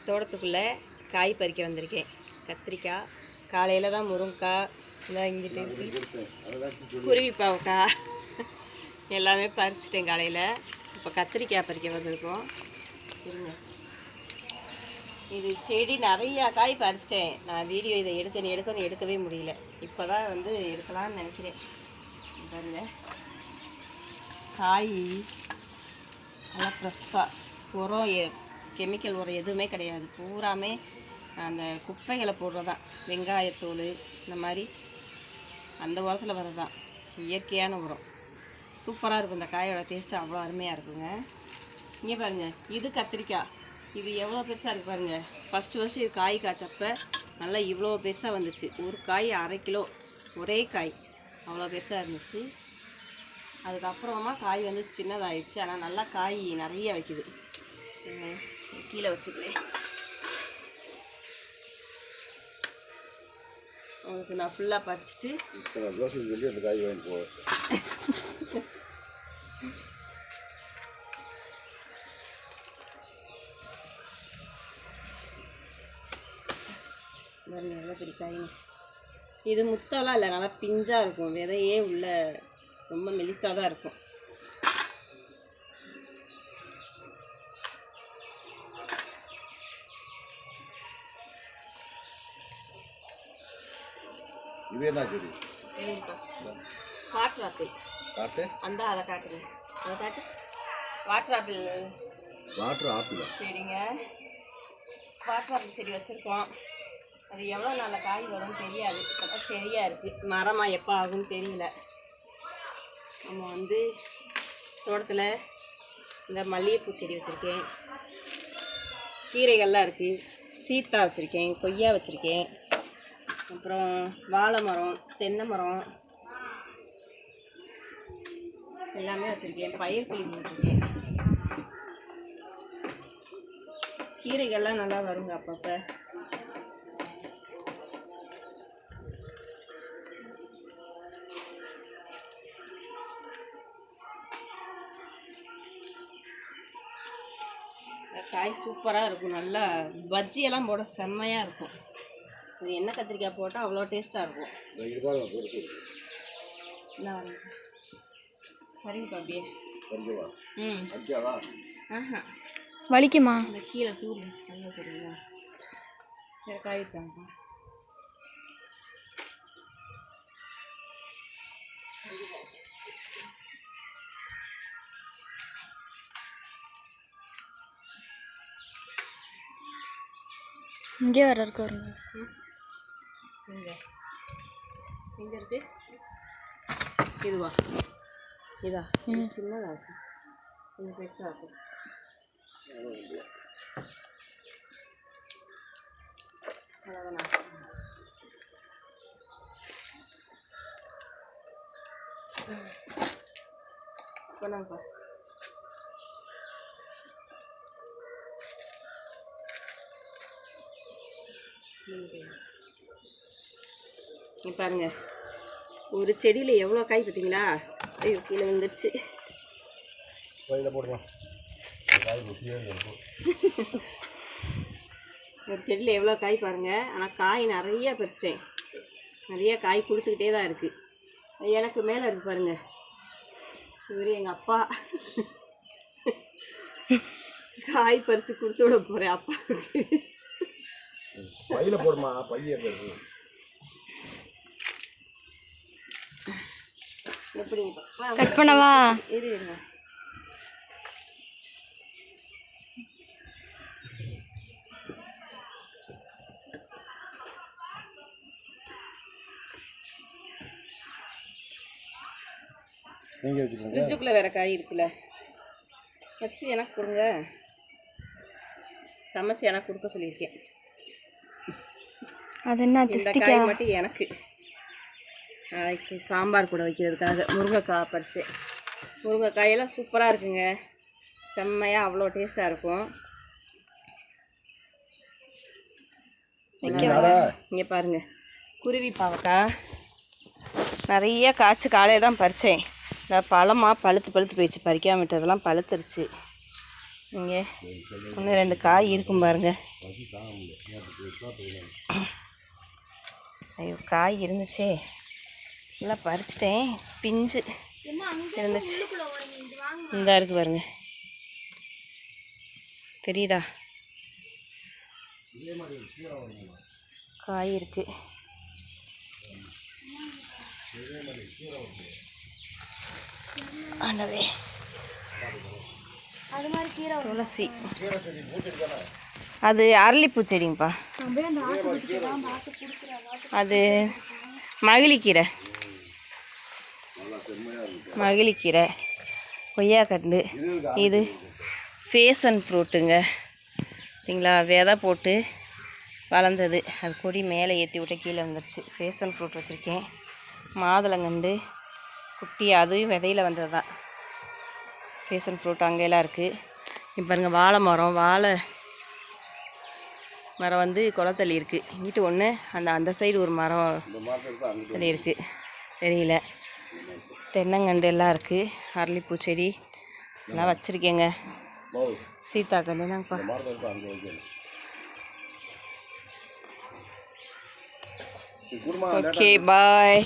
தோட்டத்துக்குள்ளே காய் பறிக்க வந்திருக்கேன். கத்திரிக்காய், காலையில் தான் முருங்கைக்காய், இந்த இங்கிட்டு குருவி பாவக்காய் எல்லாமே பறிச்சிட்டேன் காலையில். இப்போ கத்திரிக்காய் பறிக்க வந்திருக்கோம். இருங்க, இது செடி நிறையா காய் பறிச்சிட்டேன். நான் வீடியோ இதை எடுக்கணும் எடுக்கவே முடியல. இப்போ தான் வந்து எடுக்கலான்னு நினைக்கிறேன். பாருங்க, காய் நல்லா ஃப்ரெஷ்ஷாக, உரம் கெமிக்கல் உரம் எதுவுமே கிடையாது. பூராமே அந்த குப்பைகளை போடுறதான். வெங்காயத்தூள் இந்த மாதிரி அந்த உரத்தில் வர்றதான், இயற்கையான உரம். சூப்பராக இருக்கும். இந்த காயோட டேஸ்ட்டு அவ்வளோ அருமையாக இருக்குங்க. இங்கே பாருங்கள், இது கத்திரிக்காய். இது எவ்வளோ பெருசாக இருக்குது பாருங்கள். ஃபஸ்ட்டு இது காய் காய்ச்சப்ப நல்லா இவ்வளோ பெருசாக வந்துச்சு. ஒரு காய் 1/2 கிலோ, ஒரே காய் அவ்வளோ பெருசாக இருந்துச்சு. அதுக்கப்புறமா காய் வந்து சின்னதாகிடுச்சு. ஆனால் நல்லா காய் நிறைய வைக்குது. கீழே வச்சுக்கிறேன். உங்களுக்கு நான் ஃபுல்லாக பறிச்சுட்டு அந்த காய் வாங்கி போவேன். பாருங்க எவ்வளோ பெரிய காய்ங்க. இது முத்தெல்லாம் இல்லை, நல்லா பிஞ்சாக இருக்கும். விதையே உள்ள ரொம்ப மெலிசாக தான் இருக்கும். இது என்ன செடி? Water apple. காட்டு அந்த அதை காட்டுறேன், அதை காட்டு. வாட்டர் ஆப்பிள் சரிங்க. வாட்டர் ஆப்பிள் செடி வச்சுருக்கோம். அது எவ்வளோ நல்ல காய் வரும்னு தெரியாது. இப்போ செடியாக இருக்குது. மரமாக எப்போ ஆகும்னு தெரியல. நம்ம வந்து தோட்டத்தில் இந்த மல்லிகைப்பூ செடி வச்சுருக்கேன். கீரைகள்லாம் இருக்குது. சீத்தா வச்சுருக்கேன், கொய்யா வச்சுருக்கேன், அப்புறம் வாழை மரம், தென்னை மரம் எல்லாமே வச்சுருக்கேன். பயிர் புளி போட்டிருக்கேன். கீரைகள்லாம் நல்லா வருங்க அப்பப்போ. காய் சூப்பராக இருக்கும். நல்லா பஜ்ஜியெல்லாம் போட செம்மையாக இருக்கும். இது எண்ணெய் கத்திரிக்காய் போட்டால் அவ்வளோ டேஸ்ட்டாக இருக்கும். சரிங்கப்பா அப்படியே. ஆஹா, வலிக்குமா? இந்த கீரை தூள் நல்லா சரிங்களா? வேறு காய் இருக்காங்கப்பா. இங்கே வர இருக்கு வருங்க. இங்கே எங்கே இருக்குது? இதுவா? இதா? சின்னதாக இருக்கும், கொஞ்சம் பெருசாக இருக்கும். அவ்வளோதானா? பண்ணாங்கப்பா. நீ பாருங்க, ஒரு செடியில் எவ்வளோ காய் பார்த்தீங்களா? ஐயோ, கீழே வந்துடுச்சு. ஒரு செடியில் எவ்வளோ காய் பாருங்கள். ஆனால் காய் நிறையா பறிச்சிட்டேன். நிறைய காய் கொடுத்துக்கிட்டே தான் இருக்குது. எனக்கு மேலே இருக்குது பாருங்கள். இவர் எங்கள் அப்பா. காய் பறித்து கொடுத்து விட போகிறேன் அப்பாவுக்கு. பையில போடுமா, பைய எப்படி கட் பண்ணவா? இருங்க. ஃப்ரிட்ஜுக்குள்ளே வேறு காய் இருக்குல்ல, வச்சு எனக்கு கொடுங்க. சமைச்சு எனக்கு கொடுக்க சொல்லியிருக்கேன். அது என்ன? இந்த காய் மட்டும் எனக்கு நாளைக்கு சாம்பார் கூட வைக்கிறதுக்காக முருங்கைக்காய் பறிச்சேன். முருங்கைக்காயெல்லாம் சூப்பராக இருக்குங்க. செம்மையாக அவ்வளோ டேஸ்ட்டாக இருக்கும். இங்கே பாருங்கள், குருவி பாவக்காய் நிறைய காய்ச்சி காலையில் தான் பறித்தேன். இந்த பழமாக பழுத்து போயிடுச்சு. பறிக்காம விட்டதெல்லாம் பழுத்துருச்சு. இங்கே ஒன்று 2 காய் இருக்கும் பாருங்க. ஐயோ காய் இருந்துச்சே, எல்லாம் பறிச்சிட்டேன். பிஞ்சு இருந்துச்சு. இந்த இருக்கு பாருங்க, தெரியுதா? காய் இருக்கு. ஆண்டவே, துளசி, அது அரளிப்பூ செடிங்கப்பா. அது மகிழிக்கீரை, மகிழிக்கீரை, கொய்யாக்கண்டு. இது ஃபேஷன் ஃப்ரூட்டுங்க, சரிங்களா? விதை போட்டு வளர்ந்தது, அது கொடி மேலே ஏற்றி விட்டு கீழே வந்துருச்சு. ஃபேஷன் ஃப்ரூட் வச்சுருக்கேன். மாதுளங்கண்டு குட்டி, அதுவும் விதையில் வந்தது தான். ஃபேஷன் ஃப்ரூட் அங்கெல்லாம் இருக்குது. இப்போ பாருங்கள், வாழை மரம், வாழை மரம் வந்து குளத்தள்ளி இருக்குது. இங்கிட்டு ஒன்று, அந்த சைடு ஒரு மரம் அது இருக்குது, தெரியல. தென்னங்கண்டு எல்லாம் இருக்குது. அரளிப்பூ செடி எல்லாம் வச்சுருக்கேங்க. சீத்தாக்கண்டு தான்ப்பா. ஓகே, பாய்.